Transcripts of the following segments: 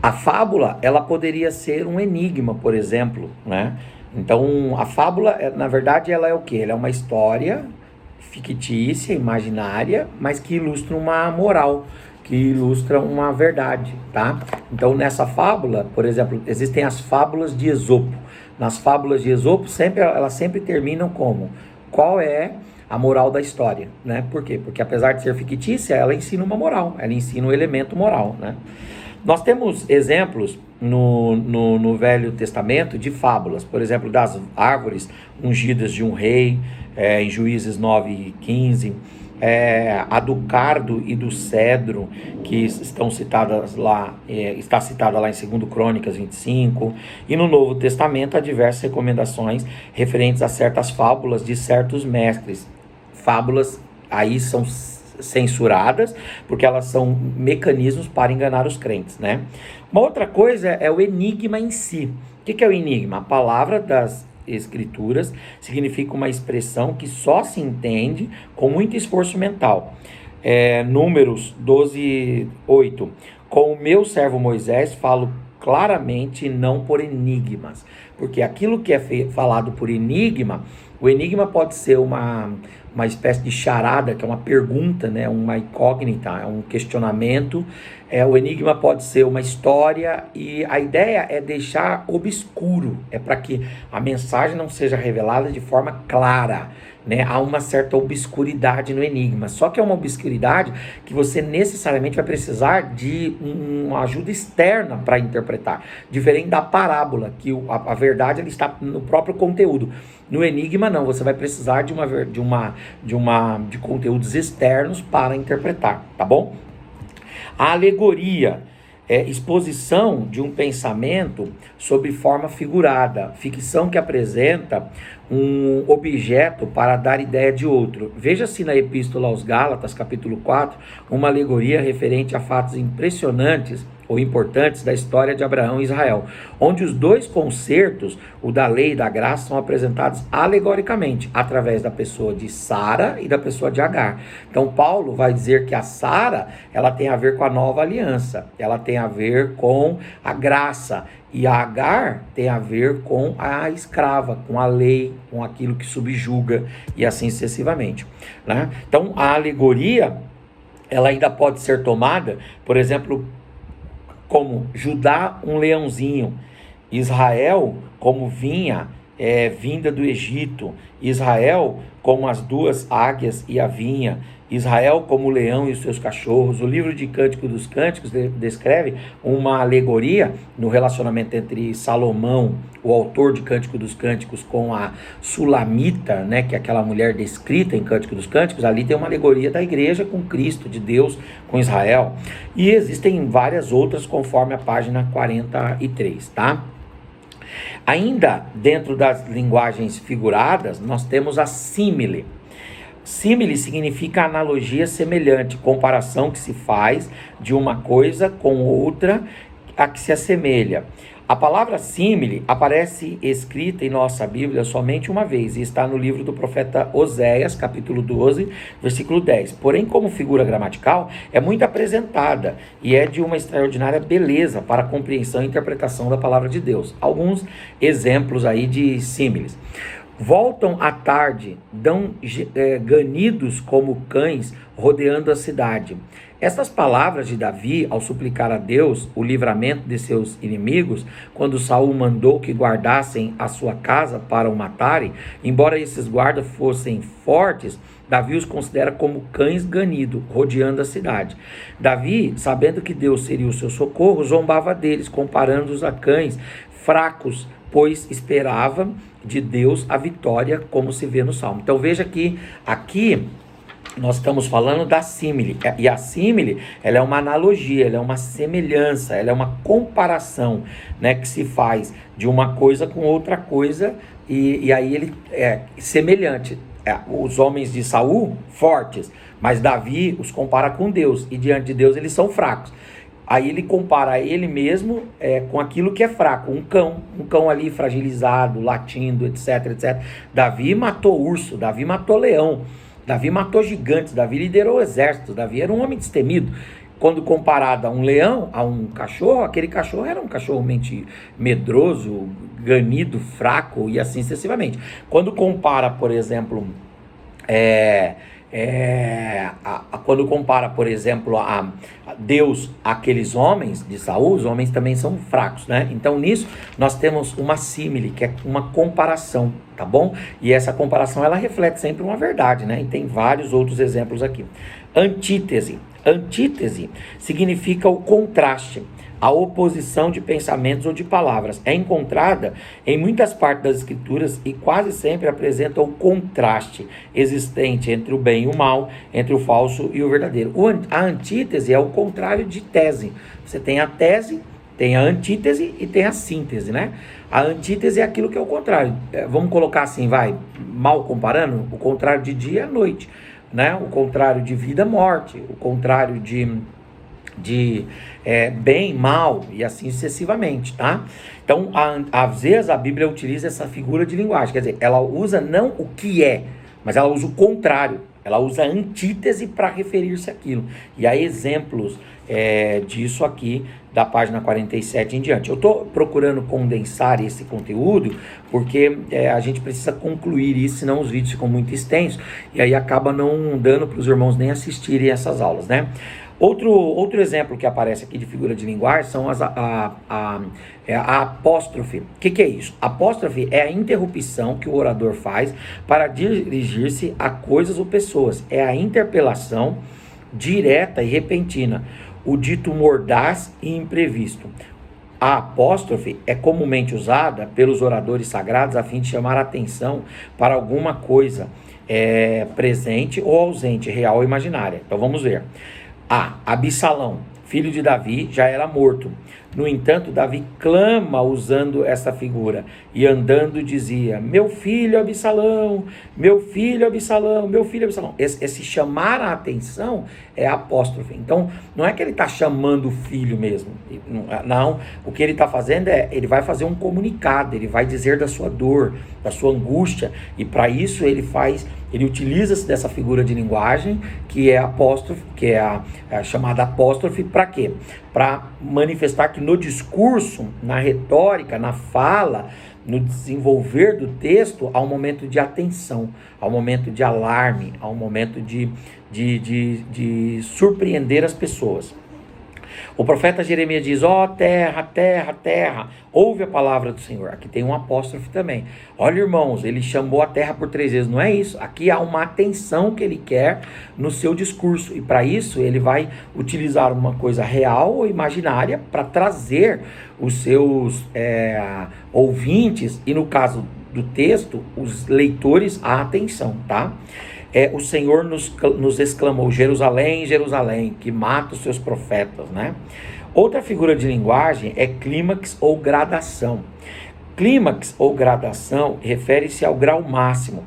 A fábula, ela poderia ser um enigma, por exemplo, né? Então, a fábula, na verdade, ela é o quê? Ela é uma história fictícia, imaginária, mas que ilustra uma moral, que ilustra uma verdade, tá? Então, nessa fábula, por exemplo, existem as fábulas de Esopo. Nas fábulas de Esopo, elas sempre terminam como? Qual é a moral da história, né? Por quê? Porque apesar de ser fictícia, ela ensina uma moral, ela ensina um elemento moral, né? Nós temos exemplos no Velho Testamento de fábulas, por exemplo, das árvores ungidas de um rei, em Juízes 9:15, a do cardo e do cedro, que estão citadas lá, está citada lá em 2 Crônicas 25, e no Novo Testamento há diversas recomendações referentes a certas fábulas de certos mestres. Fábulas aí são censuradas, porque elas são mecanismos para enganar os crentes, né? Uma outra coisa é o enigma em si. O que é o enigma? A palavra das Escrituras significa uma expressão que só se entende com muito esforço mental. Números 12:8. Com o meu servo Moisés falo claramente, não por enigmas, porque aquilo que é falado por enigma, o enigma pode ser uma espécie de charada, que é uma pergunta, né? Uma incógnita, é um questionamento. O enigma pode ser uma história, e a ideia é deixar obscuro, é para que a mensagem não seja revelada de forma clara, né? Há uma certa obscuridade no enigma, só que é uma obscuridade que você necessariamente vai precisar de uma ajuda externa para interpretar, diferente da parábola, que a verdade ela está no próprio conteúdo. No enigma não, você vai precisar de conteúdos externos para interpretar, tá bom? A alegoria é exposição de um pensamento sob forma figurada, ficção que apresenta um objeto para dar ideia de outro. Veja-se na Epístola aos Gálatas, capítulo 4, uma alegoria referente a fatos impressionantes ou importantes da história de Abraão e Israel, onde os dois concertos, o da lei e da graça, são apresentados alegoricamente, através da pessoa de Sara e da pessoa de Agar. Então Paulo vai dizer que a Sara, ela tem a ver com a nova aliança, ela tem a ver com a graça, e a Agar tem a ver com a escrava, com a lei, com aquilo que subjuga, e assim sucessivamente, né? Então a alegoria, ela ainda pode ser tomada, por exemplo, como Judá, um leãozinho, Israel como vinha vinda do Egito, Israel como as duas águias e a vinha, Israel como o leão e os seus cachorros. O livro de Cântico dos Cânticos descreve uma alegoria no relacionamento entre Salomão, o autor de Cântico dos Cânticos, com a Sulamita, né, que é aquela mulher descrita em Cântico dos Cânticos. Ali tem uma alegoria da igreja com Cristo, de Deus com Israel. E existem várias outras conforme a página 43, tá? Ainda dentro das linguagens figuradas, nós temos a símile. Símile significa analogia semelhante, comparação que se faz de uma coisa com outra a que se assemelha. A palavra símile aparece escrita em nossa Bíblia somente uma vez, e está no livro do profeta Oséias, capítulo 12, versículo 10. Porém, como figura gramatical, é muito apresentada e é de uma extraordinária beleza para a compreensão e interpretação da palavra de Deus. Alguns exemplos aí de símiles. Voltam à tarde, dão ganidos como cães rodeando a cidade. Estas palavras de Davi, ao suplicar a Deus o livramento de seus inimigos, quando Saul mandou que guardassem a sua casa para o matarem, embora esses guardas fossem fortes, Davi os considera como cães ganidos, rodeando a cidade. Davi, sabendo que Deus seria o seu socorro, zombava deles, comparando-os a cães fracos, pois esperava de Deus a vitória, como se vê no Salmo. Então veja que aqui nós estamos falando da símile, e a símile, ela é uma analogia, ela é uma semelhança, ela é uma comparação, né, que se faz de uma coisa com outra coisa, e aí ele é semelhante. Os homens de Saul, fortes, mas Davi os compara com Deus, e diante de Deus eles são fracos. Aí ele compara ele mesmo com aquilo que é fraco, um cão ali fragilizado, latindo, etc, etc. Davi matou urso, Davi matou leão, Davi matou gigantes, Davi liderou exércitos, Davi era um homem destemido. Quando comparado a um leão, a um cachorro, aquele cachorro era um cachorro medroso, ganido, fraco e assim sucessivamente. Quando compara, por exemplo, quando compara, por exemplo, a Deus àqueles homens de Saul, os homens também são fracos, né? Então nisso nós temos uma símile, que é uma comparação, tá bom? E essa comparação ela reflete sempre uma verdade, né? E tem vários outros exemplos aqui. Antítese. Antítese significa o contraste, a oposição de pensamentos ou de palavras. É encontrada em muitas partes das escrituras e quase sempre apresenta o contraste existente entre o bem e o mal, entre o falso e o verdadeiro. A antítese é o contrário de tese. Você tem a tese, tem a antítese e tem a síntese, né? A antítese é aquilo que é o contrário. Vamos colocar assim, mal comparando, o contrário de dia é noite, né? O contrário de vida é morte, o contrário de bem, mal e assim sucessivamente, tá? Então, às vezes a Bíblia utiliza essa figura de linguagem, quer dizer, ela usa não o que é, mas ela usa o contrário, ela usa a antítese para referir-se àquilo. E há exemplos disso aqui, da página 47 em diante. Eu estou procurando condensar esse conteúdo, porque a gente precisa concluir isso, senão os vídeos ficam muito extensos, e aí acaba não dando para os irmãos nem assistirem essas aulas, né? Outro exemplo que aparece aqui de figura de linguagem são a apóstrofe. O que é isso? Apóstrofe é a interrupção que o orador faz para dirigir-se a coisas ou pessoas. É a interpelação direta e repentina, o dito mordaz e imprevisto. A apóstrofe é comumente usada pelos oradores sagrados a fim de chamar a atenção para alguma coisa presente ou ausente, real ou imaginária. Então vamos ver. Absalão, filho de Davi, já era morto. No entanto, Davi clama usando essa figura e andando dizia: meu filho Absalão, meu filho Absalão, meu filho Absalão. Esse chamar a atenção é apóstrofe. Então, não é que ele está chamando o filho mesmo. Não, o que ele está fazendo ele vai fazer um comunicado, ele vai dizer da sua dor, da sua angústia, e para isso ele utiliza-se dessa figura de linguagem, que é apóstrofe, que é a chamada apóstrofe, para quê? Para manifestar que no discurso, na retórica, na fala, no desenvolver do texto, há um momento de atenção, há um momento de alarme, há um momento de surpreender as pessoas. O profeta Jeremias diz: ó terra, terra, terra, ouve a palavra do Senhor. Aqui tem um apóstrofe também. Olha, irmãos, ele chamou a terra por 3 vezes, não é isso? Aqui há uma atenção que ele quer no seu discurso, e para isso ele vai utilizar uma coisa real ou imaginária para trazer os seus ouvintes, e no caso do texto, os leitores, à atenção, tá? O Senhor nos exclamou: Jerusalém, Jerusalém, que mata os seus profetas, né? Outra figura de linguagem é clímax ou gradação. Clímax ou gradação refere-se ao grau máximo,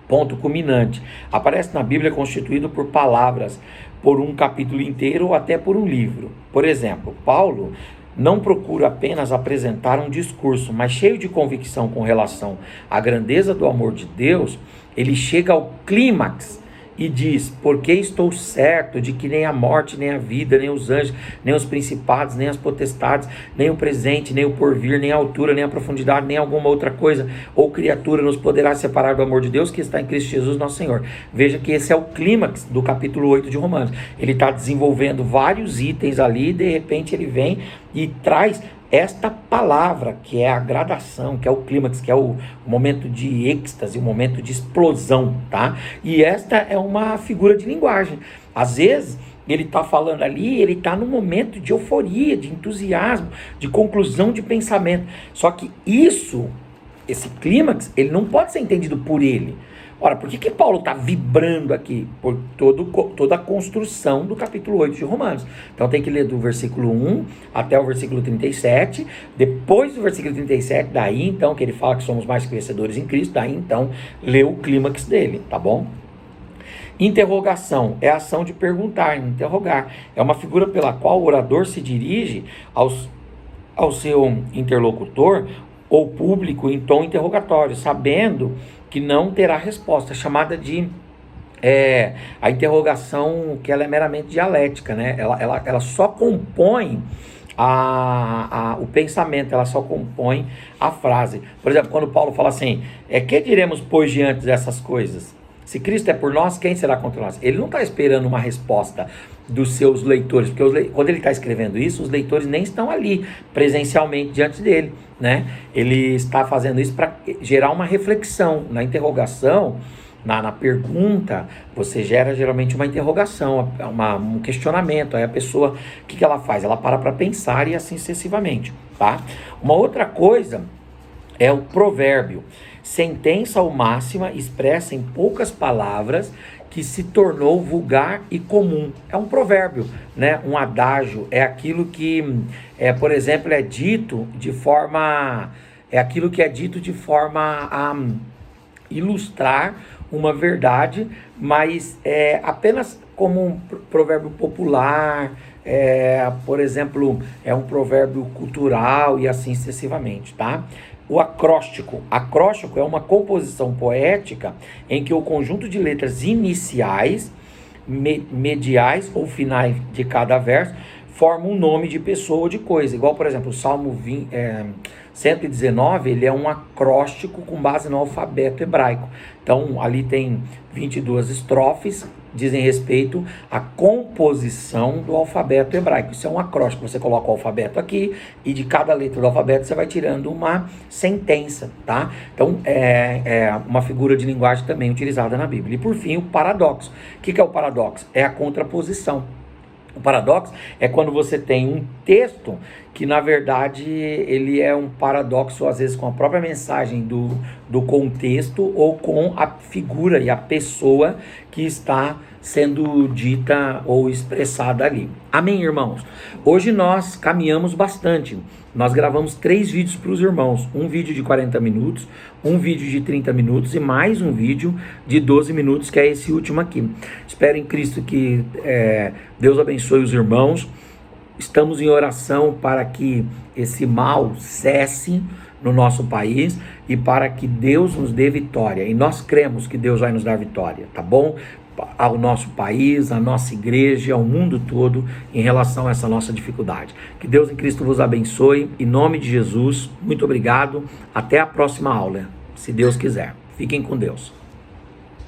ponto culminante. Aparece na Bíblia constituído por palavras, por um capítulo inteiro ou até por um livro. Por exemplo, Paulo não procura apenas apresentar um discurso, mas cheio de convicção com relação à grandeza do amor de Deus. Ele chega ao clímax e diz: porque estou certo de que nem a morte, nem a vida, nem os anjos, nem os principados, nem as potestades, nem o presente, nem o porvir, nem a altura, nem a profundidade, nem alguma outra coisa ou criatura nos poderá separar do amor de Deus que está em Cristo Jesus nosso Senhor. Veja que esse é o clímax do capítulo 8 de Romanos. Ele está desenvolvendo vários itens ali, e de repente ele vem e traz esta palavra, que é a gradação, que é o clímax, que é o momento de êxtase, o momento de explosão, tá? E esta é uma figura de linguagem. Às vezes, ele está falando ali, ele está num momento de euforia, de entusiasmo, de conclusão de pensamento. Só que esse clímax, ele não pode ser entendido por ele. Ora, por que Paulo está vibrando aqui? Por toda a construção do capítulo 8 de Romanos. Então tem que ler do versículo 1 até o versículo 37. Depois do versículo 37, daí então, que ele fala que somos mais que vencedores em Cristo, daí então, lê o clímax dele, tá bom? Interrogação é a ação de perguntar, interrogar. É uma figura pela qual o orador se dirige ao seu interlocutor ou público em tom interrogatório, sabendo que não terá resposta, chamada de a interrogação que ela é meramente dialética, né? Ela só compõe o pensamento, ela só compõe a frase. Por exemplo, quando Paulo fala assim, que diremos, pois, diante dessas coisas? Se Cristo é por nós, quem será contra nós? Ele não está esperando uma resposta dos seus leitores, porque quando ele está escrevendo isso, os leitores nem estão ali presencialmente diante dele, né? Ele está fazendo isso para gerar uma reflexão. Na interrogação, na pergunta, você gera geralmente uma interrogação, um questionamento. Aí a pessoa, o que ela faz? Ela para pensar e assim sucessivamente, tá? Uma outra coisa é o provérbio. Sentença ou máxima expressa em poucas palavras que se tornou vulgar e comum. É um provérbio, né? Um adágio, é aquilo que, por exemplo, é aquilo que é dito de forma a ilustrar uma verdade, mas apenas como um provérbio popular, por exemplo, é um provérbio cultural e assim sucessivamente, tá? O acróstico. Acróstico é uma composição poética em que o conjunto de letras iniciais, mediais ou finais de cada verso forma um nome de pessoa ou de coisa. Igual, por exemplo, o Salmo 119, ele é um acróstico com base no alfabeto hebraico. Então, ali tem 22 estrofes, dizem respeito à composição do alfabeto hebraico. Isso é um acróstico. Você coloca o alfabeto aqui e de cada letra do alfabeto você vai tirando uma sentença, tá? Então, é uma figura de linguagem também utilizada na Bíblia. E, por fim, o paradoxo. O que é o paradoxo? É a contraposição. O paradoxo é quando você tem um texto que, na verdade, ele é um paradoxo, às vezes, com a própria mensagem do contexto ou com a figura e a pessoa que está sendo dita ou expressada ali. Amém, irmãos? Hoje nós caminhamos bastante. Nós gravamos 3 vídeos para os irmãos. Um vídeo de 40 minutos, um vídeo de 30 minutos e mais um vídeo de 12 minutos, que é esse último aqui. Espero em Cristo que Deus abençoe os irmãos. Estamos em oração para que esse mal cesse no nosso país e para que Deus nos dê vitória. E nós cremos que Deus vai nos dar vitória, tá bom? Ao nosso país, à nossa igreja, ao mundo todo, em relação a essa nossa dificuldade. Que Deus em Cristo vos abençoe. Em nome de Jesus, muito obrigado. Até a próxima aula, se Deus quiser. Fiquem com Deus.